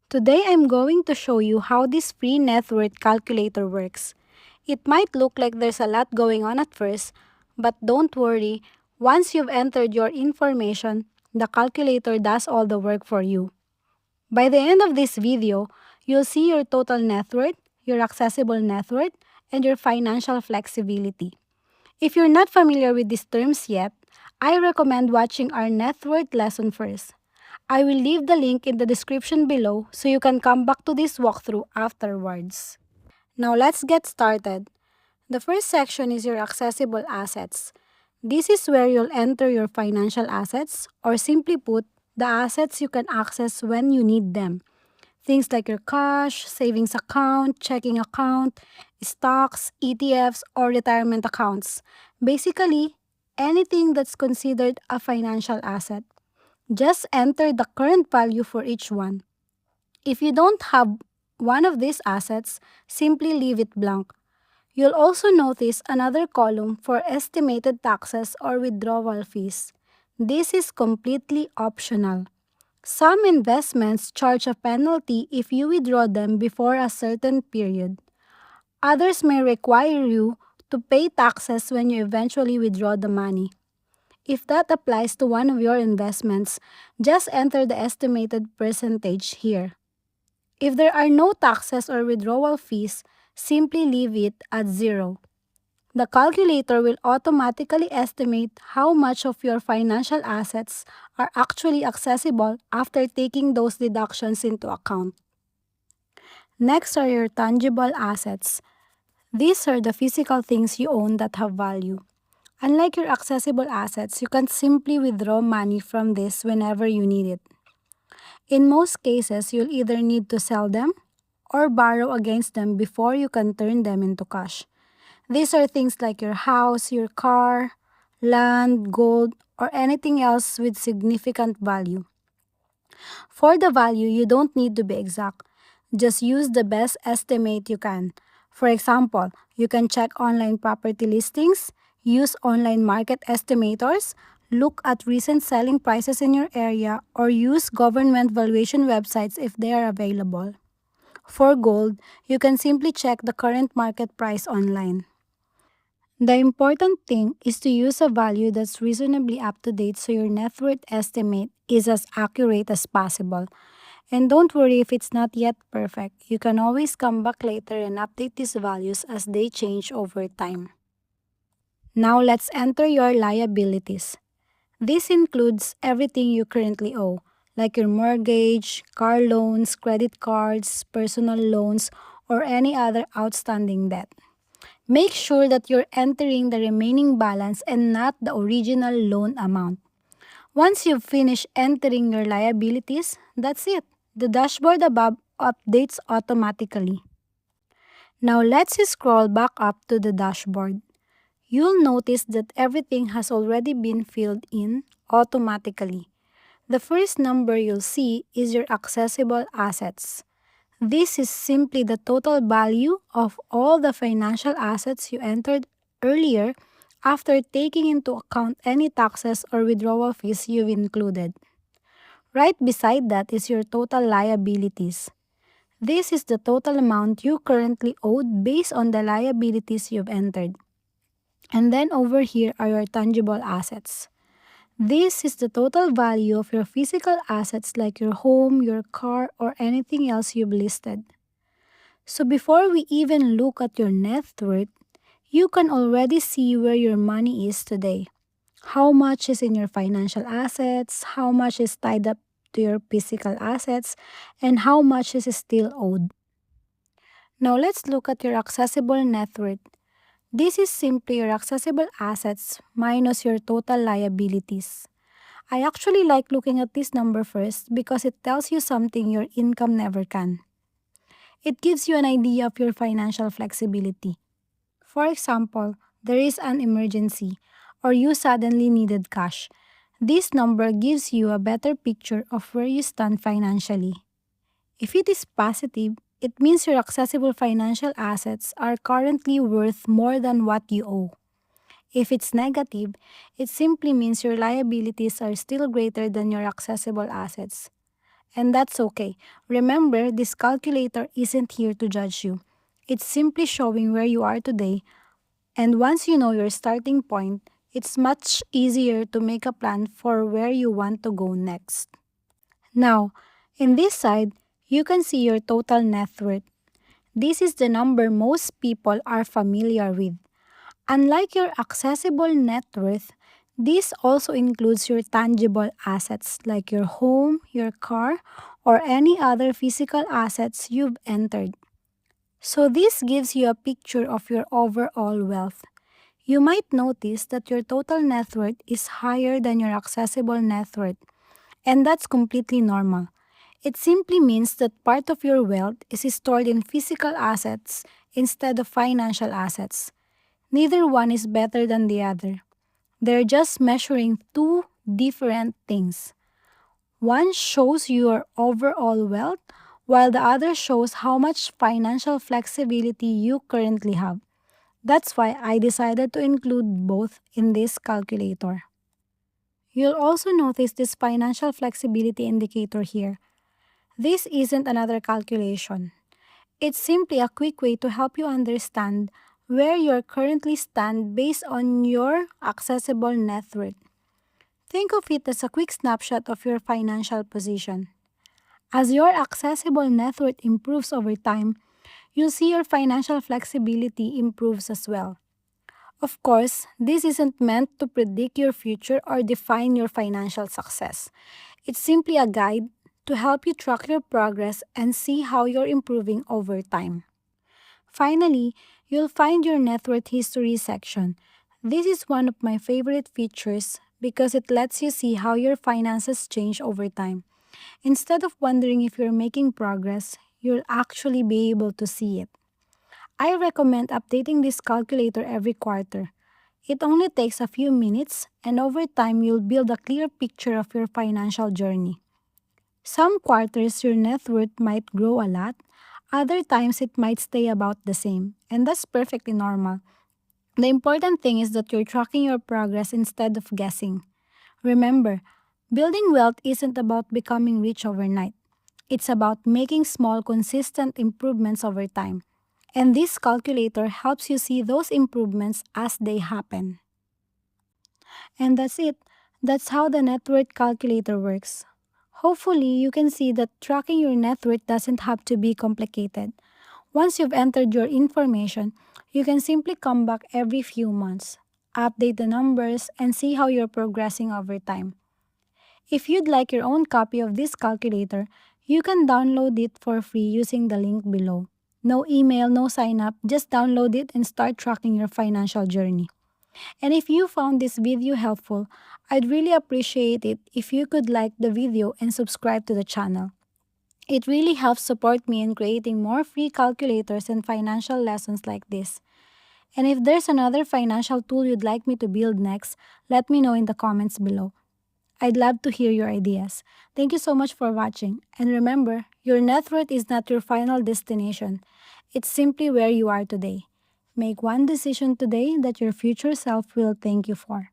Today I'm going to show you how this free net worth calculator works. It might look like there's a lot going on at first, but don't worry, once you've entered your information, the calculator does all the work for you. By the end of this video, you'll see your total net worth, your accessible net worth, and your financial flexibility. If you're not familiar with these terms yet, I recommend watching our net worth lesson first. I will leave the link in the description below so you can come back to this walkthrough afterwards. Now let's get started. The first section is your accessible assets. This is where you'll enter your financial assets, or simply put, the assets you can access when you need them. Things like your cash, savings account, checking account, stocks, ETFs, or retirement accounts. Basically, anything that's considered a financial asset. Just enter the current value for each one. If you don't have one of these assets, simply leave it blank. You'll also notice another column for estimated taxes or withdrawal fees. This is completely optional. Some investments charge a penalty if you withdraw them before a certain period. Others may require you to pay taxes when you eventually withdraw the money. If that applies to one of your investments, just enter the estimated percentage here. If there are no taxes or withdrawal fees, simply leave it at 0. The calculator will automatically estimate how much of your financial assets are actually accessible after taking those deductions into account. Next are your tangible assets. These are the physical things you own that have value. Unlike your accessible assets, you can simply withdraw money from this whenever you need it. In most cases, you'll either need to sell them or borrow against them before you can turn them into cash. These are things like your house, your car, land, gold, or anything else with significant value. For the value, you don't need to be exact. Just use the best estimate you can. For example, you can check online property listings, use online market estimators, look at recent selling prices in your area, or use government valuation websites if they are available. For gold, you can simply check the current market price online. The important thing is to use a value that's reasonably up to date so your net worth estimate is as accurate as possible. And don't worry if it's not yet perfect. You can always come back later and update these values as they change over time. Now let's enter your liabilities. This includes everything you currently owe, like your mortgage, car loans, credit cards, personal loans, or any other outstanding debt. Make sure that you're entering the remaining balance and not the original loan amount. Once you've finished entering your liabilities, that's it. The dashboard above updates automatically. Now let's scroll back up to the dashboard. You'll notice that everything has already been filled in automatically. The first number you'll see is your accessible assets. This is simply the total value of all the financial assets you entered earlier after taking into account any taxes or withdrawal fees you've included. Right beside that is your total liabilities. This is the total amount you currently owed based on the liabilities you've entered. And then over here are your tangible assets. This is the total value of your physical assets like your home, your car, or anything else you've listed. So before we even look at your net worth, you can already see where your money is today. How much is in your financial assets, how much is tied up to your physical assets, and how much is still owed. Now let's look at your accessible net worth. This is simply your accessible assets minus your total liabilities. I actually like looking at this number first because it tells you something your income never can. It gives you an idea of your financial flexibility. For example, there is an emergency or you suddenly needed cash. This number gives you a better picture of where you stand financially. If it is positive, it means your accessible financial assets are currently worth more than what you owe. If it's negative, it simply means your liabilities are still greater than your accessible assets. And that's okay. Remember, this calculator isn't here to judge you. It's simply showing where you are today, and once you know your starting point, it's much easier to make a plan for where you want to go next. Now, in this side, you can see your total net worth. This is the number most people are familiar with. Unlike your accessible net worth, this also includes your tangible assets like your home, your car, or any other physical assets you've entered. So, this gives you a picture of your overall wealth. You might notice that your total net worth is higher than your accessible net worth, and that's completely normal. It simply means that part of your wealth is stored in physical assets instead of financial assets. Neither one is better than the other. They're just measuring two different things. One shows your overall wealth, while the other shows how much financial flexibility you currently have. That's why I decided to include both in this calculator. You'll also notice this financial flexibility indicator here. This isn't another calculation. It's simply a quick way to help you understand where you currently stand based on your accessible net worth. Think of it as a quick snapshot of your financial position. As your accessible net worth improves over time, you'll see your financial flexibility improves as well. Of course, this isn't meant to predict your future or define your financial success. It's simply a guide to help you track your progress and see how you're improving over time. Finally, you'll find your net worth history section. This is one of my favorite features because it lets you see how your finances change over time. Instead of wondering if you're making progress, you'll actually be able to see it. I recommend updating this calculator every quarter. It only takes a few minutes, and over time, you'll build a clear picture of your financial journey. Some quarters, your net worth might grow a lot, other times, it might stay about the same, and that's perfectly normal. The important thing is that you're tracking your progress instead of guessing. Remember, building wealth isn't about becoming rich overnight. It's about making small, consistent improvements over time. And this calculator helps you see those improvements as they happen. And that's it. That's how the net worth calculator works. Hopefully, you can see that tracking your net worth doesn't have to be complicated. Once you've entered your information, you can simply come back every few months, update the numbers, and see how you're progressing over time. If you'd like your own copy of this calculator, you can download it for free using the link below. No email, no sign up, just download it and start tracking your financial journey. And if you found this video helpful, I'd really appreciate it if you could like the video and subscribe to the channel. It really helps support me in creating more free calculators and financial lessons like this. And if there's another financial tool you'd like me to build next, let me know in the comments below. I'd love to hear your ideas. Thank you so much for watching. And remember, your net worth is not your final destination. It's simply where you are today. Make one decision today that your future self will thank you for.